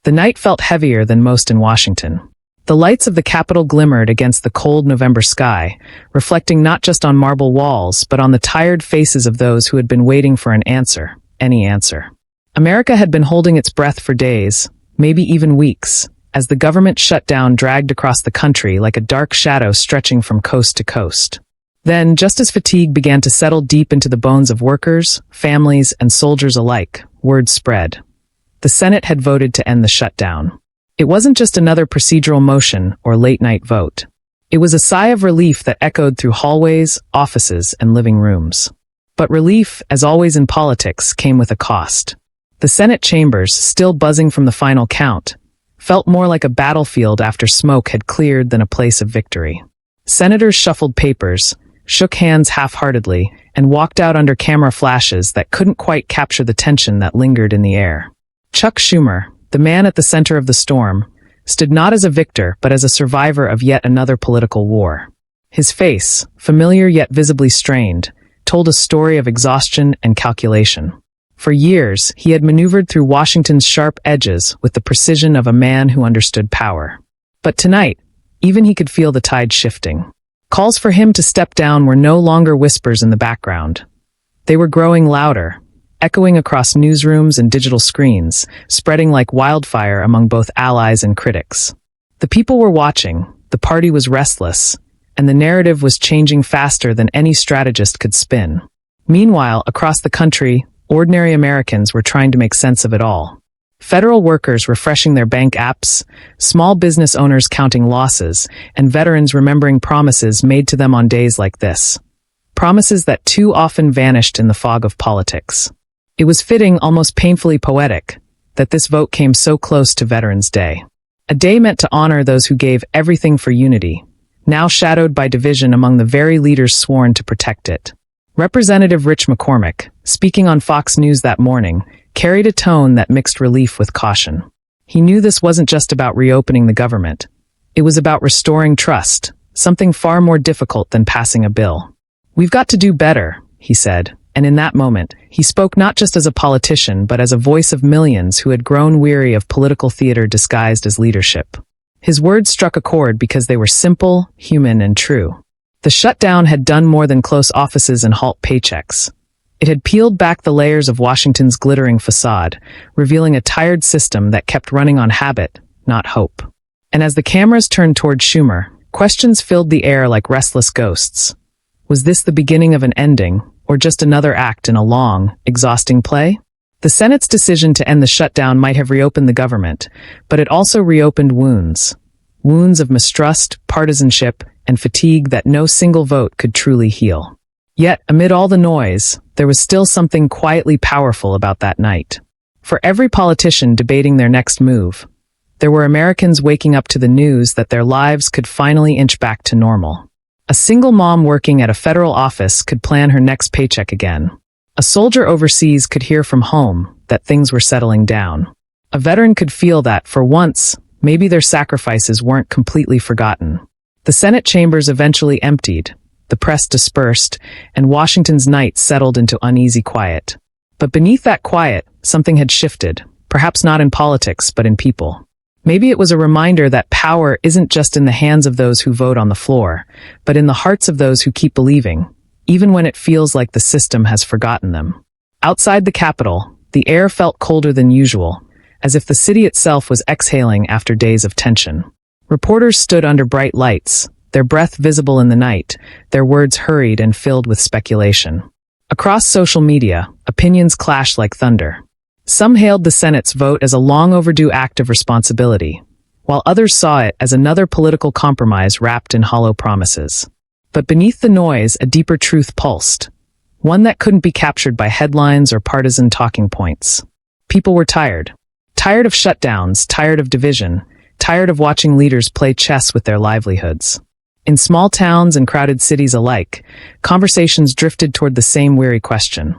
The night felt heavier than most in Washington. The lights of the Capitol glimmered against the cold November sky, reflecting not just on marble walls, but on the tired faces of those who had been waiting for an answer, any answer. America had been holding its breath for days, maybe even weeks, as the government shutdown dragged across the country like a dark shadow stretching from coast to coast. Then, just as fatigue began to settle deep into the bones of workers, families, and soldiers alike, word spread. The Senate had voted to end the shutdown. It wasn't just another procedural motion or late-night vote. It was a sigh of relief that echoed through hallways, offices, and living rooms. But relief, as always in politics, came with a cost. The Senate chambers, still buzzing from the final count, felt more like a battlefield after smoke had cleared than a place of victory. Senators shuffled papers, shook hands half-heartedly, and walked out under camera flashes that couldn't quite capture the tension that lingered in the air. Chuck Schumer, the man at the center of the storm, stood not as a victor but as a survivor of yet another political war. His face, familiar yet visibly strained, told a story of exhaustion and calculation. For years, he had maneuvered through Washington's sharp edges with the precision of a man who understood power. But tonight, even he could feel the tide shifting. Calls for him to step down were no longer whispers in the background. They were growing louder, echoing across newsrooms and digital screens, spreading like wildfire among both allies and critics. The people were watching, the party was restless, and the narrative was changing faster than any strategist could spin. Meanwhile, across the country, ordinary Americans were trying to make sense of it all. Federal workers refreshing their bank apps, small business owners counting losses, and veterans remembering promises made to them on days like this. Promises that too often vanished in the fog of politics. It was fitting, almost painfully poetic, that this vote came so close to Veterans Day. A day meant to honor those who gave everything for unity, now shadowed by division among the very leaders sworn to protect it. Representative Rich McCormick, speaking on Fox News that morning, carried a tone that mixed relief with caution. He knew this wasn't just about reopening the government. It was about restoring trust, something far more difficult than passing a bill. "We've got to do better," he said, and in that moment, he spoke not just as a politician but as a voice of millions who had grown weary of political theater disguised as leadership. His words struck a chord because they were simple, human, and true. The shutdown had done more than close offices and halt paychecks. It had peeled back the layers of Washington's glittering facade, revealing a tired system that kept running on habit, not hope. And as the cameras turned toward Schumer, questions filled the air like restless ghosts. Was this the beginning of an ending, or just another act in a long, exhausting play? The Senate's decision to end the shutdown might have reopened the government, but it also reopened wounds. Wounds of mistrust, partisanship, and fatigue that no single vote could truly heal. Yet, amid all the noise, there was still something quietly powerful about that night. For every politician debating their next move, there were Americans waking up to the news that their lives could finally inch back to normal. A single mom working at a federal office could plan her next paycheck again. A soldier overseas could hear from home that things were settling down. A veteran could feel that, for once, maybe their sacrifices weren't completely forgotten. The Senate chambers eventually emptied, the press dispersed, and Washington's night settled into uneasy quiet. But beneath that quiet, something had shifted, perhaps not in politics, but in people. Maybe it was a reminder that power isn't just in the hands of those who vote on the floor, but in the hearts of those who keep believing, even when it feels like the system has forgotten them. Outside the Capitol, the air felt colder than usual, as if the city itself was exhaling after days of tension. Reporters stood under bright lights, their breath visible in the night, their words hurried and filled with speculation. Across social media, opinions clashed like thunder. Some hailed the Senate's vote as a long-overdue act of responsibility, while others saw it as another political compromise wrapped in hollow promises. But beneath the noise, a deeper truth pulsed, one that couldn't be captured by headlines or partisan talking points. People were tired. Tired of shutdowns, tired of division, tired of watching leaders play chess with their livelihoods. In small towns and crowded cities alike, conversations drifted toward the same weary question.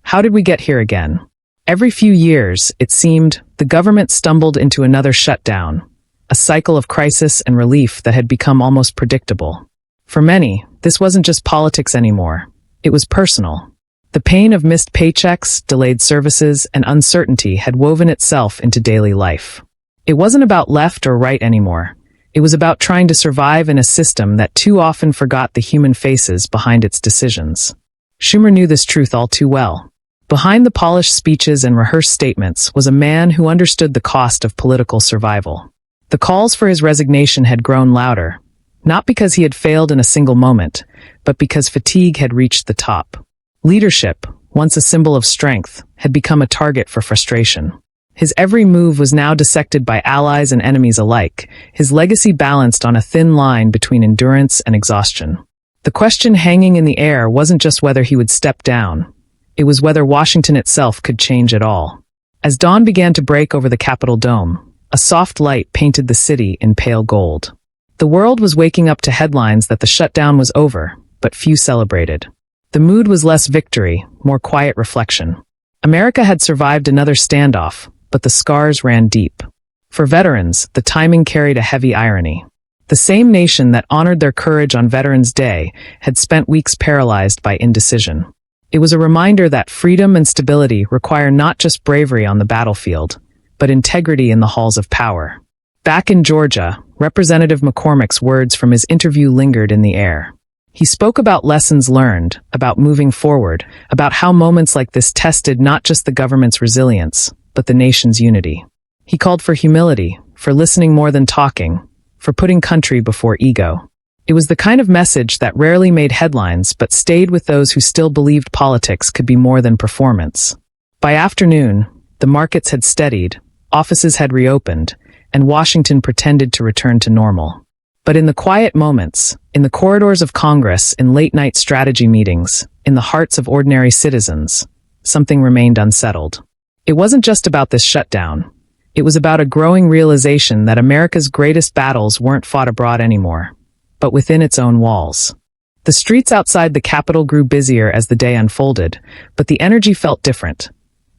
How did we get here again? Every few years, it seemed, the government stumbled into another shutdown, a cycle of crisis and relief that had become almost predictable. For many, this wasn't just politics anymore. It was personal. The pain of missed paychecks, delayed services, and uncertainty had woven itself into daily life. It wasn't about left or right anymore. It was about trying to survive in a system that too often forgot the human faces behind its decisions. Schumer knew this truth all too well. Behind the polished speeches and rehearsed statements was a man who understood the cost of political survival. The calls for his resignation had grown louder, not because he had failed in a single moment, but because fatigue had reached the top. Leadership, once a symbol of strength, had become a target for frustration. His every move was now dissected by allies and enemies alike, his legacy balanced on a thin line between endurance and exhaustion. The question hanging in the air wasn't just whether he would step down. It was whether Washington itself could change at all. As dawn began to break over the Capitol dome, a soft light painted the city in pale gold. The world was waking up to headlines that the shutdown was over, but few celebrated. The mood was less victory, more quiet reflection. America had survived another standoff, but the scars ran deep. For veterans, the timing carried a heavy irony. The same nation that honored their courage on Veterans Day had spent weeks paralyzed by indecision. It was a reminder that freedom and stability require not just bravery on the battlefield, but integrity in the halls of power. Back in Georgia, Representative McCormick's words from his interview lingered in the air. He spoke about lessons learned, about moving forward, about how moments like this tested not just the government's resilience, but the nation's unity. He called for humility, for listening more than talking, for putting country before ego. It was the kind of message that rarely made headlines but stayed with those who still believed politics could be more than performance. By afternoon, the markets had steadied, offices had reopened, and Washington pretended to return to normal. But in the quiet moments, in the corridors of Congress, in late-night strategy meetings, in the hearts of ordinary citizens, something remained unsettled. It wasn't just about this shutdown. It was about a growing realization that America's greatest battles weren't fought abroad anymore, but within its own walls. The streets outside the Capitol grew busier as the day unfolded, but the energy felt different.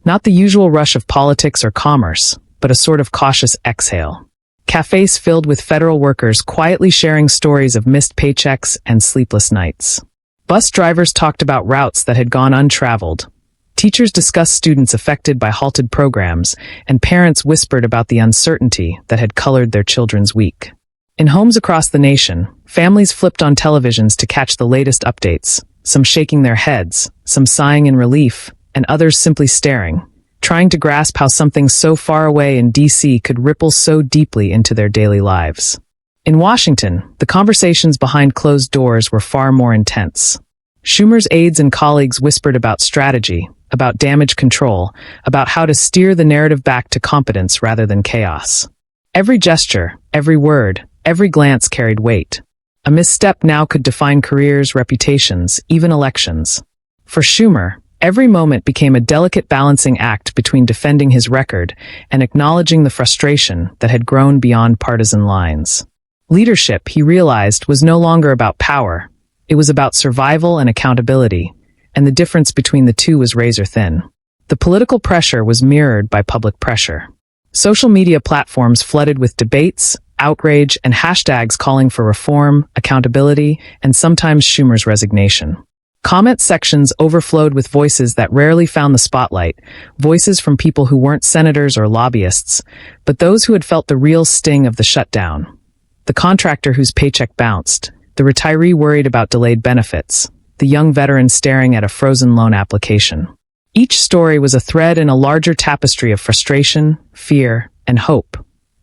Not the usual rush of politics or commerce, but a sort of cautious exhale. Cafes filled with federal workers quietly sharing stories of missed paychecks and sleepless nights. Bus drivers talked about routes that had gone untraveled. Teachers discussed students affected by halted programs, and parents whispered about the uncertainty that had colored their children's week. In homes across the nation, families flipped on televisions to catch the latest updates, some shaking their heads, some sighing in relief, and others simply staring, trying to grasp how something so far away in D.C. could ripple so deeply into their daily lives. In Washington, the conversations behind closed doors were far more intense. Schumer's aides and colleagues whispered about strategy, about damage control, about how to steer the narrative back to competence rather than chaos. Every gesture, every word, every glance carried weight. A misstep now could define careers, reputations, even elections. For Schumer, every moment became a delicate balancing act between defending his record and acknowledging the frustration that had grown beyond partisan lines. Leadership, he realized, was no longer about power. It was about survival and accountability, and the difference between the two was razor thin. The political pressure was mirrored by public pressure. Social media platforms flooded with debates, outrage, and hashtags calling for reform, accountability, and sometimes Schumer's resignation. Comment sections overflowed with voices that rarely found the spotlight, voices from people who weren't senators or lobbyists, but those who had felt the real sting of the shutdown. The contractor whose paycheck bounced, the retiree worried about delayed benefits, the young veteran staring at a frozen loan application. Each story was a thread in a larger tapestry of frustration, fear, and hope.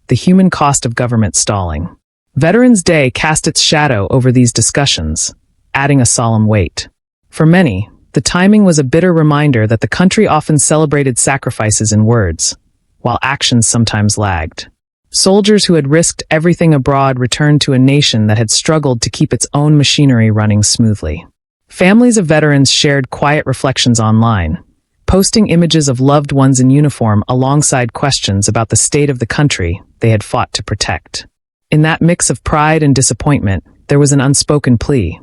The human cost of government stalling. Veterans Day cast its shadow over these discussions, adding a solemn weight. For many, the timing was a bitter reminder that the country often celebrated sacrifices in words, while actions sometimes lagged. Soldiers who had risked everything abroad returned to a nation that had struggled to keep its own machinery running smoothly. Families of veterans shared quiet reflections online, posting images of loved ones in uniform alongside questions about the state of the country they had fought to protect. In that mix of pride and disappointment, there was an unspoken plea.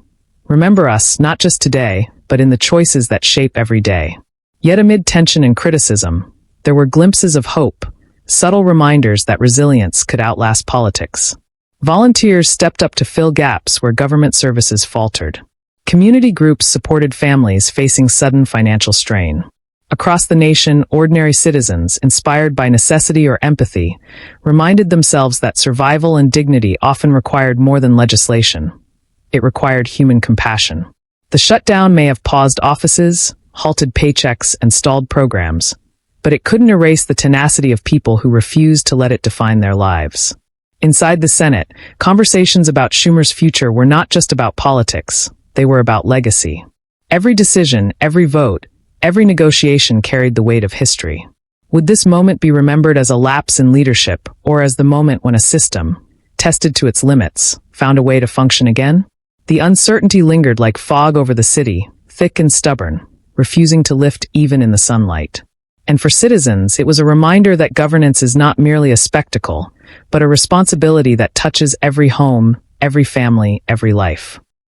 Remember us, not just today, but in the choices that shape every day. Yet amid tension and criticism, there were glimpses of hope, subtle reminders that resilience could outlast politics. Volunteers stepped up to fill gaps where government services faltered. Community groups supported families facing sudden financial strain. Across the nation, ordinary citizens, inspired by necessity or empathy, reminded themselves that survival and dignity often required more than legislation. It required human compassion. The shutdown may have paused offices, halted paychecks, and stalled programs, but it couldn't erase the tenacity of people who refused to let it define their lives. Inside the Senate, conversations about Schumer's future were not just about politics, they were about legacy. Every decision, every vote, every negotiation carried the weight of history. Would this moment be remembered as a lapse in leadership, or as the moment when a system, tested to its limits, found a way to function again? The uncertainty lingered like fog over the city, thick and stubborn, refusing to lift even in the sunlight. And for citizens, it was a reminder that governance is not merely a spectacle, but a responsibility that touches every home, every family, every life.